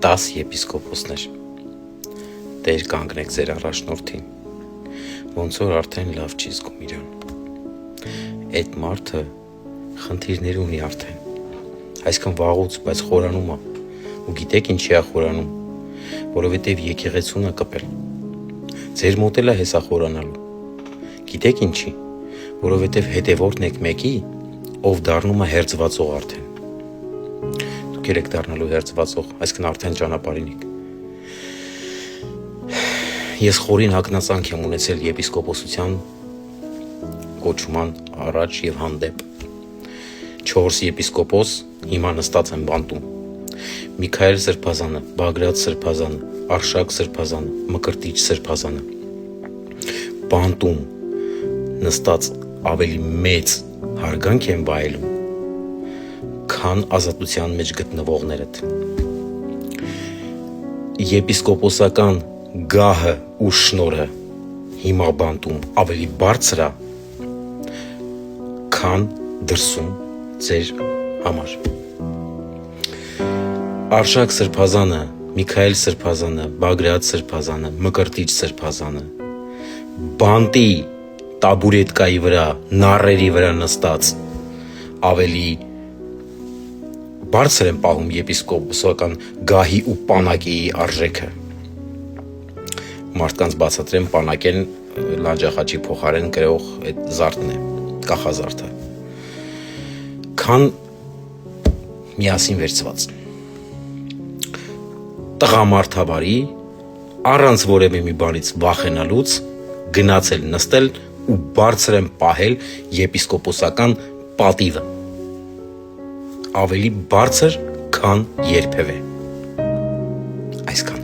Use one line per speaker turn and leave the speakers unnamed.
10 եպիսկոպոսներ, Տեր կանգնեք ձեր առաջնորդին, ոնց որ արդեն լավ չի զգում իրան, այդ մարդը խնդիրներ ունի արդեն, այսքան վաղուց, բայց խորանում է, ու գիտեք ինչի է խորանում, որովհետև եկեղեցուն է կպել, ձեր մոտ էլ է հեսա խորանալու, գիտեք ինչի, որովհետև հետևորդն եք մեկի, ով դառնում է հերձվածող արդեն, դուք եք դառնալու հերձվածող, այսքան արդեն ճանապարհին եք, ես խորին հագնածանք եմ ունեցել եպիսկոպոսության կոչման առաջ և հանդեպ, 4 եպիսկոպոս հիմա նստած են բանտում, Միքայել Սրբազանը, Բագրատ Սրբազանը, Արշակ Սրբազանը, Մկրտիչ Սրբազանը, բանտում նստած ավելի մեծ հարգանք են վայելում, քան ազատության մեջ գտնվողներդ, եպիսկոպոսական գահը ու շնորհը հիմա բանտում ավելի բարձր է, քան դրսում ձեր համար, Արշակ Սրբազանը, Միքայել Սրբազանը, Բագրատ Սրբազանը, Մկրտիչ Սրբազանը, բանտի տաբուրետկայի վրա, նառերի վրա նստած, ավելի բարձր են պահում եպիսկոպոսական գահի ու պանակի արժեքը, մարդկանց բացատրեմ պանակեն լանջախաչի փոխարեն գրող այդ զարդն է, կախազարդը, քան միասին վերցված, տղամարդավարի, առանց որևէ մի բանից վախենալուց, գնացել նստել ու բարձր են պահել եպիսկոպոսական պատիվը, ավելի բարձր, քան երբևէ, այսքան,